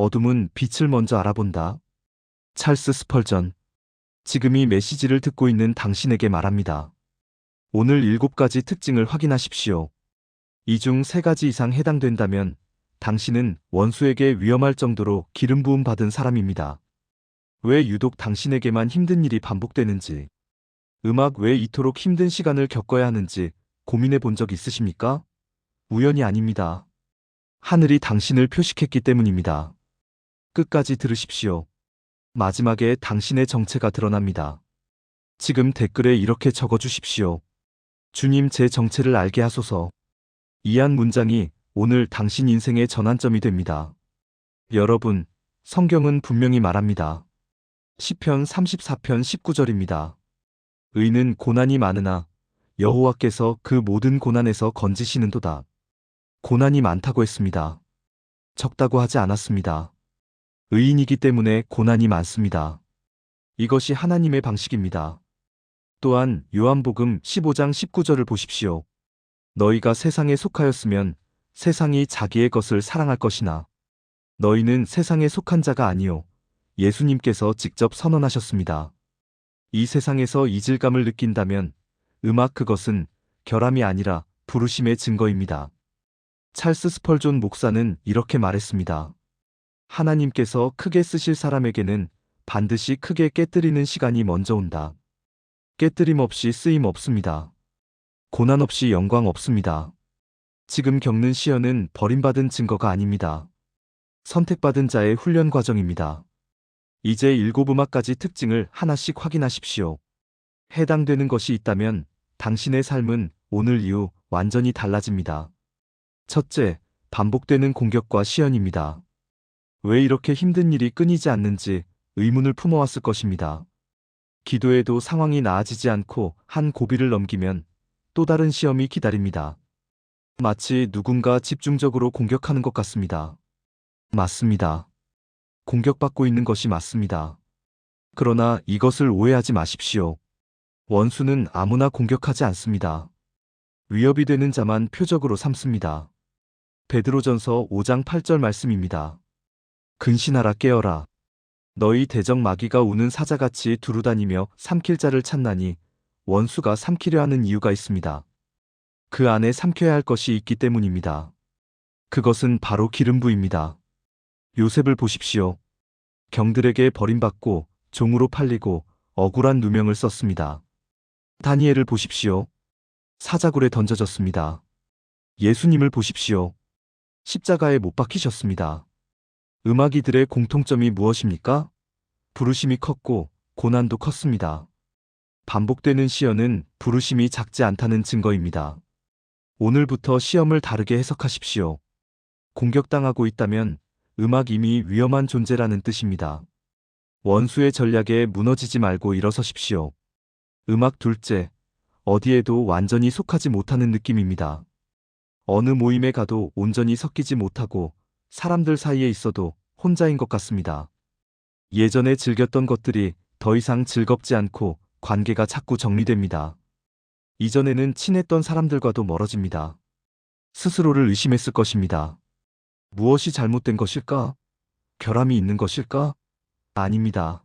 어둠은 빛을 먼저 알아본다. 찰스 스펄전. 지금 이 메시지를 듣고 있는 당신에게 말합니다. 오늘 7가지 특징을 확인하십시오. 이 중 3가지 이상 해당된다면 당신은 원수에게 위험할 정도로 기름 부음 받은 사람입니다. 왜 유독 당신에게만 힘든 일이 반복되는지, 음악 왜 이토록 힘든 시간을 겪어야 하는지 고민해 본 적 있으십니까? 우연이 아닙니다. 하늘이 당신을 표식했기 때문입니다. 끝까지 들으십시오. 마지막에 당신의 정체가 드러납니다. 지금 댓글에 이렇게 적어 주십시오. 주님, 제 정체를 알게 하소서. 이 한 문장이 오늘 당신 인생의 전환점이 됩니다. 여러분, 성경은 분명히 말합니다. 시편 34편 19절입니다. 의인은 고난이 많으나 여호와께서 그 모든 고난에서 건지시는도다. 고난이 많다고 했습니다. 적다고 하지 않았습니다. 의인이기 때문에 고난이 많습니다. 이것이 하나님의 방식입니다. 또한 요한복음 15장 19절을 보십시오. 너희가 세상에 속하였으면 세상이 자기의 것을 사랑할 것이나 너희는 세상에 속한 자가 아니요 예수님께서 직접 선언하셨습니다. 이 세상에서 이질감을 느낀다면 음악 그것은 결함이 아니라 부르심의 증거입니다. 찰스 스펄존 목사는 이렇게 말했습니다. 하나님께서 크게 쓰실 사람에게는 반드시 크게 깨뜨리는 시간이 먼저 온다. 깨뜨림 없이 쓰임 없습니다. 고난 없이 영광 없습니다. 지금 겪는 시련은 버림받은 증거가 아닙니다. 선택받은 자의 훈련 과정입니다. 이제 7음악가지 특징을 하나씩 확인하십시오. 해당되는 것이 있다면 당신의 삶은 오늘 이후 완전히 달라집니다. 첫째, 반복되는 공격과 시련입니다. 왜 이렇게 힘든 일이 끊이지 않는지 의문을 품어왔을 것입니다. 기도해도 상황이 나아지지 않고 한 고비를 넘기면 또 다른 시험이 기다립니다. 마치 누군가 집중적으로 공격하는 것 같습니다. 맞습니다. 공격받고 있는 것이 맞습니다. 그러나 이것을 오해하지 마십시오. 원수는 아무나 공격하지 않습니다. 위협이 되는 자만 표적으로 삼습니다. 베드로전서 5장 8절 말씀입니다. 근신하라 깨어라. 너희 대적 마귀가 우는 사자같이 두루다니며 삼킬 자를 찾나니 원수가 삼키려 하는 이유가 있습니다. 그 안에 삼켜야 할 것이 있기 때문입니다. 그것은 바로 기름부입니다. 요셉을 보십시오. 경들에게 버림받고 종으로 팔리고 억울한 누명을 썼습니다. 다니엘을 보십시오. 사자굴에 던져졌습니다. 예수님을 보십시오. 십자가에 못 박히셨습니다. 음악이들의 공통점이 무엇입니까? 부르심이 컸고 고난도 컸습니다. 반복되는 시련은 부르심이 작지 않다는 증거입니다. 오늘부터 시험을 다르게 해석하십시오. 공격당하고 있다면 음악 이미 위험한 존재라는 뜻입니다. 원수의 전략에 무너지지 말고 일어서십시오. 음악 둘째, 어디에도 완전히 속하지 못하는 느낌입니다. 어느 모임에 가도 온전히 섞이지 못하고 사람들 사이에 있어도 혼자인 것 같습니다. 예전에 즐겼던 것들이 더 이상 즐겁지 않고 관계가 자꾸 정리됩니다. 이전에는 친했던 사람들과도 멀어집니다. 스스로를 의심했을 것입니다. 무엇이 잘못된 것일까? 결함이 있는 것일까? 아닙니다.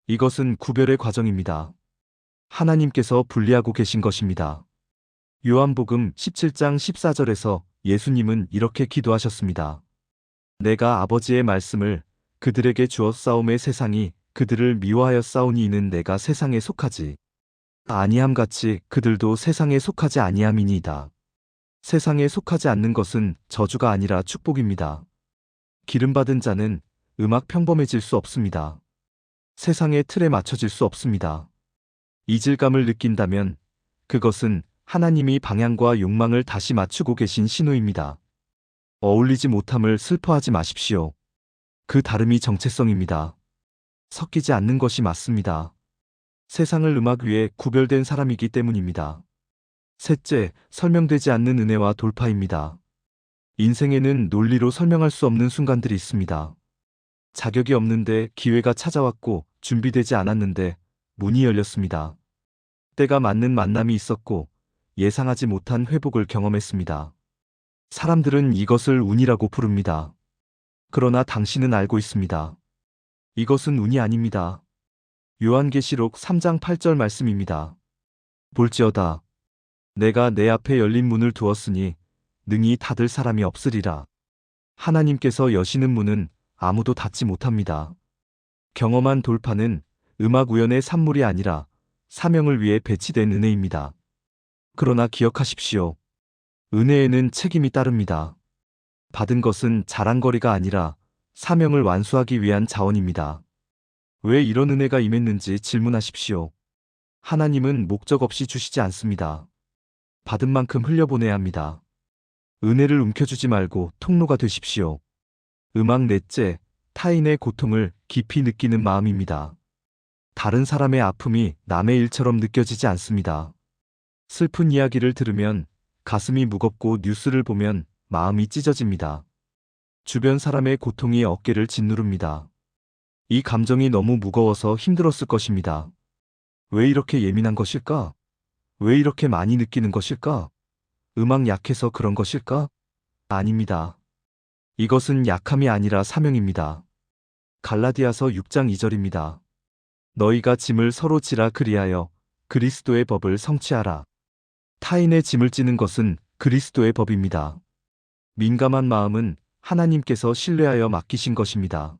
이것은 구별의 과정입니다. 하나님께서 분리하고 계신 것입니다. 요한복음 17장 14절에서 예수님은 이렇게 기도하셨습니다. 내가 아버지의 말씀을 그들에게 주었사오매 세상이 그들을 미워하였사오니 이는 내가 세상에 속하지 아니함같이 그들도 세상에 속하지 아니함이니이다. 세상에 속하지 않는 것은 저주가 아니라 축복입니다. 기름받은 자는 음악 평범해질 수 없습니다. 세상의 틀에 맞춰질 수 없습니다. 이질감을 느낀다면 그것은 하나님이 방향과 욕망을 다시 맞추고 계신 신호입니다. 어울리지 못함을 슬퍼하지 마십시오. 그 다름이 정체성입니다. 섞이지 않는 것이 맞습니다. 세상을 음악 위에 구별된 사람이기 때문입니다. 셋째, 설명되지 않는 은혜와 돌파입니다. 인생에는 논리로 설명할 수 없는 순간들이 있습니다. 자격이 없는데 기회가 찾아왔고 준비되지 않았는데 문이 열렸습니다. 때가 맞는 만남이 있었고 예상하지 못한 회복을 경험했습니다. 사람들은 이것을 운이라고 부릅니다. 그러나 당신은 알고 있습니다. 이것은 운이 아닙니다. 요한계시록 3장 8절 말씀입니다. 볼지어다. 내가 내 앞에 열린 문을 두었으니 능히 닫을 사람이 없으리라. 하나님께서 여시는 문은 아무도 닫지 못합니다. 경험한 돌파는 음악 우연의 산물이 아니라 사명을 위해 배치된 은혜입니다. 그러나 기억하십시오. 은혜에는 책임이 따릅니다. 받은 것은 자랑거리가 아니라 사명을 완수하기 위한 자원입니다. 왜 이런 은혜가 임했는지 질문하십시오. 하나님은 목적 없이 주시지 않습니다. 받은 만큼 흘려보내야 합니다. 은혜를 움켜주지 말고 통로가 되십시오. 음악 넷째, 타인의 고통을 깊이 느끼는 마음입니다. 다른 사람의 아픔이 남의 일처럼 느껴지지 않습니다. 슬픈 이야기를 들으면 가슴이 무겁고 뉴스를 보면 마음이 찢어집니다. 주변 사람의 고통이 어깨를 짓누릅니다. 이 감정이 너무 무거워서 힘들었을 것입니다. 왜 이렇게 예민한 것일까? 왜 이렇게 많이 느끼는 것일까? 음악 약해서 그런 것일까? 아닙니다. 이것은 약함이 아니라 사명입니다. 갈라디아서 6장 2절입니다. 너희가 짐을 서로 지라 그리하여 그리스도의 법을 성취하라. 타인의 짐을 지는 것은 그리스도의 법입니다. 민감한 마음은 하나님께서 신뢰하여 맡기신 것입니다.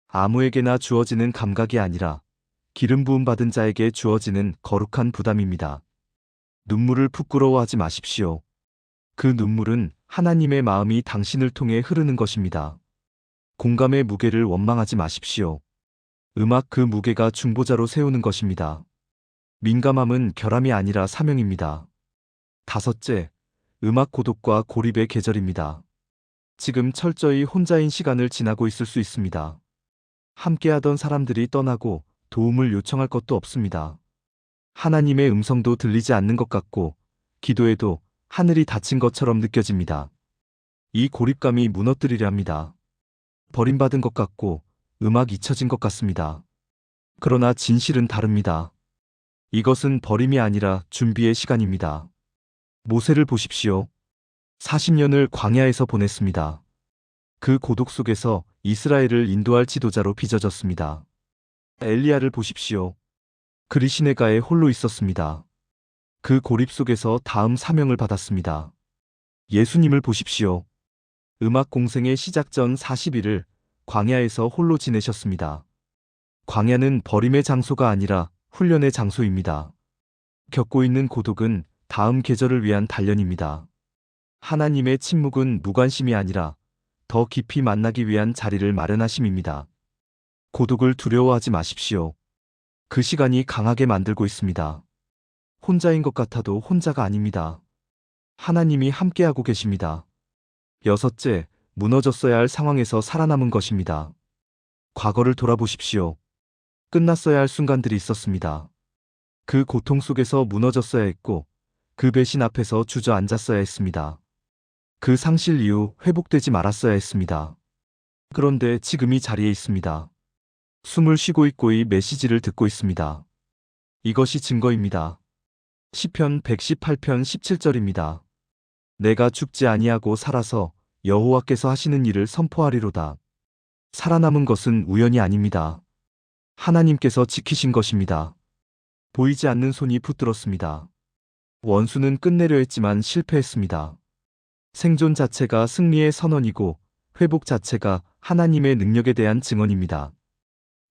아무에게나 주어지는 감각이 아니라 기름 부음 받은 자에게 주어지는 거룩한 부담입니다. 눈물을 부끄러워하지 마십시오. 그 눈물은 하나님의 마음이 당신을 통해 흐르는 것입니다. 공감의 무게를 원망하지 마십시오. 음악 그 무게가 중보자로 세우는 것입니다. 민감함은 결함이 아니라 사명입니다. 다섯째, 음악 고독과 고립의 계절입니다. 지금 철저히 혼자인 시간을 지나고 있을 수 있습니다. 함께하던 사람들이 떠나고 도움을 요청할 것도 없습니다. 하나님의 음성도 들리지 않는 것 같고 기도에도 하늘이 닫힌 것처럼 느껴집니다. 이 고립감이 무너뜨리려 합니다. 버림받은 것 같고 음악 잊혀진 것 같습니다. 그러나 진실은 다릅니다. 이것은 버림이 아니라 준비의 시간입니다. 모세를 보십시오. 40년을 광야에서 보냈습니다. 그 고독 속에서 이스라엘을 인도할 지도자로 빚어졌습니다. 엘리야를 보십시오. 그리 시내가에 홀로 있었습니다. 그 고립 속에서 다음 사명을 받았습니다. 예수님을 보십시오. 음악 공생의 시작 전 40일을 광야에서 홀로 지내셨습니다. 광야는 버림의 장소가 아니라 훈련의 장소입니다. 겪고 있는 고독은 다음 계절을 위한 단련입니다. 하나님의 침묵은 무관심이 아니라 더 깊이 만나기 위한 자리를 마련하심입니다. 고독을 두려워하지 마십시오. 그 시간이 강하게 만들고 있습니다. 혼자인 것 같아도 혼자가 아닙니다. 하나님이 함께하고 계십니다. 여섯째, 무너졌어야 할 상황에서 살아남은 것입니다. 과거를 돌아보십시오. 끝났어야 할 순간들이 있었습니다. 그 고통 속에서 무너졌어야 했고 그 배신 앞에서 주저앉았어야 했습니다. 그 상실 이후 회복되지 말았어야 했습니다. 그런데 지금 이 자리에 있습니다. 숨을 쉬고 있고 이 메시지를 듣고 있습니다. 이것이 증거입니다. 시편 118편 17절입니다. 내가 죽지 아니하고 살아서 여호와께서 하시는 일을 선포하리로다. 살아남은 것은 우연이 아닙니다. 하나님께서 지키신 것입니다. 보이지 않는 손이 붙들었습니다. 원수는 끝내려 했지만 실패했습니다. 생존 자체가 승리의 선언이고 회복 자체가 하나님의 능력에 대한 증언입니다.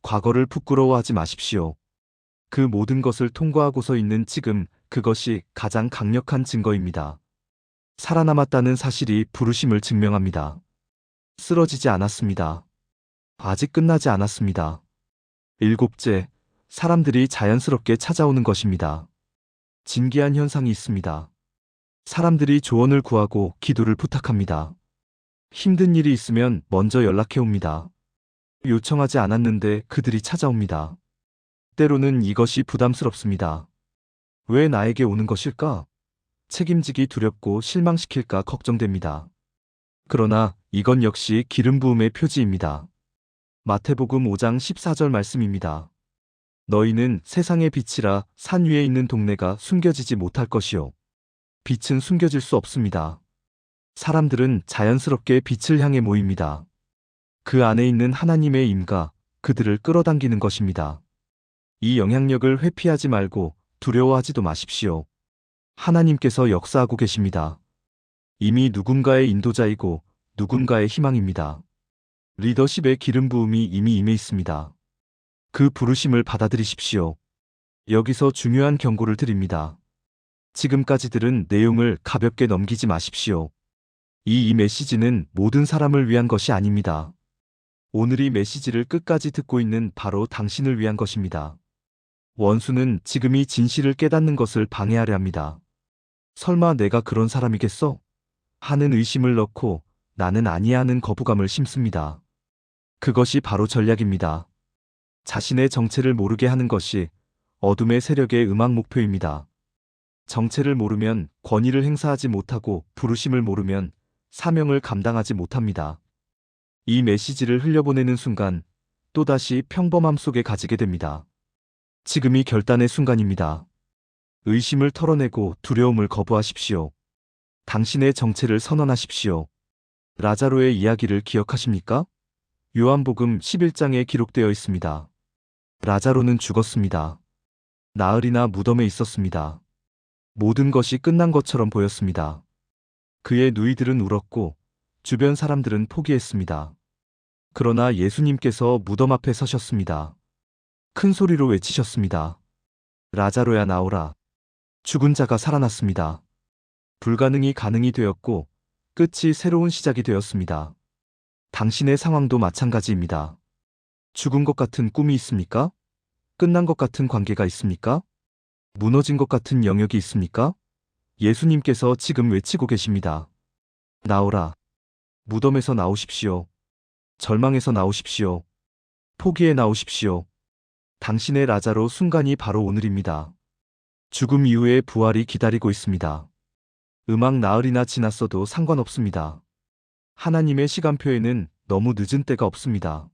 과거를 부끄러워하지 마십시오. 그 모든 것을 통과하고서 있는 지금, 그것이 가장 강력한 증거입니다. 살아남았다는 사실이 부르심을 증명합니다. 쓰러지지 않았습니다. 아직 끝나지 않았습니다. 일곱째, 사람들이 자연스럽게 찾아오는 것입니다. 진기한 현상이 있습니다. 사람들이 조언을 구하고 기도를 부탁합니다. 힘든 일이 있으면 먼저 연락해 옵니다. 요청하지 않았는데 그들이 찾아옵니다. 때로는 이것이 부담스럽습니다. 왜 나에게 오는 것일까? 책임지기 두렵고 실망시킬까 걱정됩니다. 그러나 이건 역시 기름 부음의 표지입니다. 마태복음 5장 14절 말씀입니다. 너희는 세상의 빛이라 산 위에 있는 동네가 숨겨지지 못할 것이요. 빛은 숨겨질 수 없습니다. 사람들은 자연스럽게 빛을 향해 모입니다. 그 안에 있는 하나님의 임가, 그들을 끌어당기는 것입니다. 이 영향력을 회피하지 말고 두려워하지도 마십시오. 하나님께서 역사하고 계십니다. 이미 누군가의 인도자이고 누군가의 희망입니다. 리더십의 기름 부음이 이미 임해 있습니다. 그 부르심을 받아들이십시오. 여기서 중요한 경고를 드립니다. 지금까지 들은 내용을 가볍게 넘기지 마십시오. 이 메시지는 모든 사람을 위한 것이 아닙니다. 오늘 이 메시지를 끝까지 듣고 있는 바로 당신을 위한 것입니다. 원수는 지금 이 진실을 깨닫는 것을 방해하려 합니다. 설마 내가 그런 사람이겠어? 하는 의심을 넣고 나는 아니야 하는 거부감을 심습니다. 그것이 바로 전략입니다. 자신의 정체를 모르게 하는 것이 어둠의 세력의 음악 목표입니다. 정체를 모르면 권위를 행사하지 못하고 부르심을 모르면 사명을 감당하지 못합니다. 이 메시지를 흘려보내는 순간 또다시 평범함 속에 가지게 됩니다. 지금이 결단의 순간입니다. 의심을 털어내고 두려움을 거부하십시오. 당신의 정체를 선언하십시오. 라자로의 이야기를 기억하십니까? 요한복음 11장에 기록되어 있습니다. 라자로는 죽었습니다. 나흘이나 무덤에 있었습니다. 모든 것이 끝난 것처럼 보였습니다. 그의 누이들은 울었고 주변 사람들은 포기했습니다. 그러나 예수님께서 무덤 앞에 서셨습니다. 큰 소리로 외치셨습니다. 라자로야 나오라. 죽은 자가 살아났습니다. 불가능이 가능이 되었고 끝이 새로운 시작이 되었습니다. 당신의 상황도 마찬가지입니다. 죽은 것 같은 꿈이 있습니까? 끝난 것 같은 관계가 있습니까? 무너진 것 같은 영역이 있습니까? 예수님께서 지금 외치고 계십니다. 나오라. 무덤에서 나오십시오. 절망에서 나오십시오. 포기해 나오십시오. 당신의 라자로 순간이 바로 오늘입니다. 죽음 이후의 부활이 기다리고 있습니다. 음악 나흘이나 지났어도 상관없습니다. 하나님의 시간표에는 너무 늦은 때가 없습니다.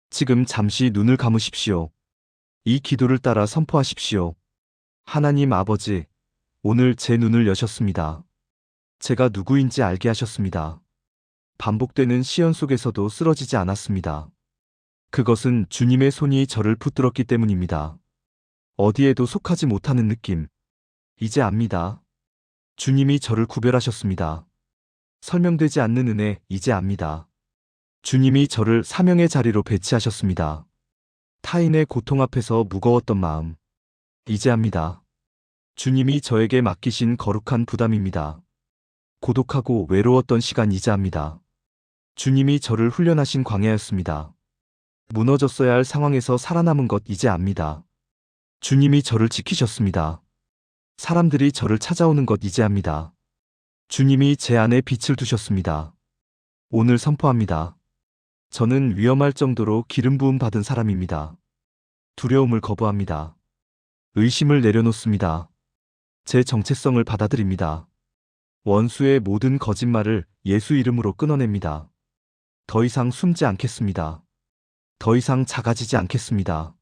지금 잠시 눈을 감으십시오. 이 기도를 따라 선포하십시오. 하나님 아버지, 오늘 제 눈을 여셨습니다. 제가 누구인지 알게 하셨습니다. 반복되는 시연 속에서도 쓰러지지 않았습니다. 그것은 주님의 손이 저를 붙들었기 때문입니다. 어디에도 속하지 못하는 느낌. 이제 압니다. 주님이 저를 구별하셨습니다. 설명되지 않는 은혜, 이제 압니다. 주님이 저를 사명의 자리로 배치하셨습니다. 타인의 고통 앞에서 무거웠던 마음. 이제 압니다. 주님이 저에게 맡기신 거룩한 부담입니다. 고독하고 외로웠던 시간 이제 압니다. 주님이 저를 훈련하신 광야였습니다. 무너졌어야 할 상황에서 살아남은 것 이제 압니다. 주님이 저를 지키셨습니다. 사람들이 저를 찾아오는 것 이제 압니다. 주님이 제 안에 빛을 두셨습니다. 오늘 선포합니다. 저는 위험할 정도로 기름 부음 받은 사람입니다. 두려움을 거부합니다. 의심을 내려놓습니다. 제 정체성을 받아들입니다. 원수의 모든 거짓말을 예수 이름으로 끊어냅니다. 더 이상 숨지 않겠습니다. 더 이상 작아지지 않겠습니다.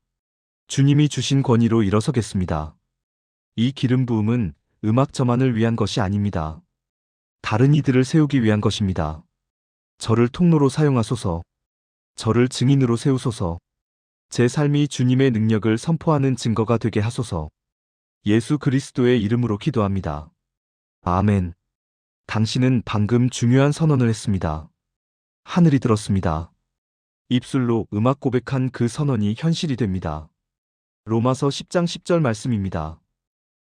주님이 주신 권위로 일어서겠습니다. 이 기름 부음은 음악 저만을 위한 것이 아닙니다. 다른 이들을 세우기 위한 것입니다. 저를 통로로 사용하소서. 저를 증인으로 세우소서. 제 삶이 주님의 능력을 선포하는 증거가 되게 하소서. 예수 그리스도의 이름으로 기도합니다. 아멘. 당신은 방금 중요한 선언을 했습니다. 하늘이 들었습니다. 입술로 음악 고백한 그 선언이 현실이 됩니다. 로마서 10장 10절 말씀입니다.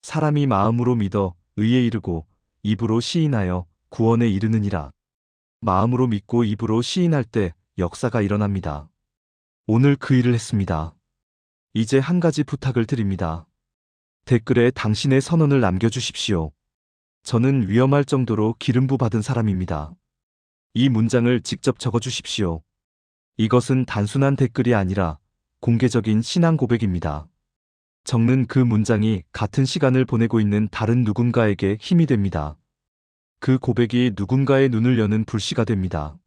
사람이 마음으로 믿어 의에 이르고 입으로 시인하여 구원에 이르느니라. 마음으로 믿고 입으로 시인할 때 역사가 일어납니다. 오늘 그 일을 했습니다. 이제 한 가지 부탁을 드립니다. 댓글에 당신의 선언을 남겨주십시오. 저는 위험할 정도로 기름부 받은 사람입니다. 이 문장을 직접 적어주십시오. 이것은 단순한 댓글이 아니라 공개적인 신앙 고백입니다. 적는 그 문장이 같은 시간을 보내고 있는 다른 누군가에게 힘이 됩니다. 그 고백이 누군가의 눈을 여는 불씨가 됩니다.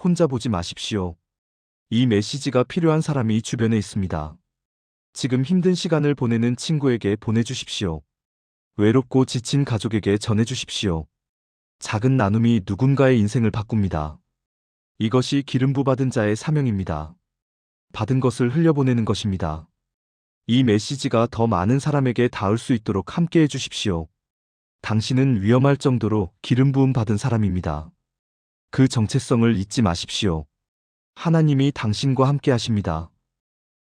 혼자 보지 마십시오. 이 메시지가 필요한 사람이 주변에 있습니다. 지금 힘든 시간을 보내는 친구에게 보내주십시오. 외롭고 지친 가족에게 전해주십시오. 작은 나눔이 누군가의 인생을 바꿉니다. 이것이 기름 부받은 자의 사명입니다. 받은 것을 흘려보내는 것입니다. 이 메시지가 더 많은 사람에게 닿을 수 있도록 함께 해주십시오. 당신은 위험할 정도로 기름 부음 받은 사람입니다. 그 정체성을 잊지 마십시오. 하나님이 당신과 함께 하십니다.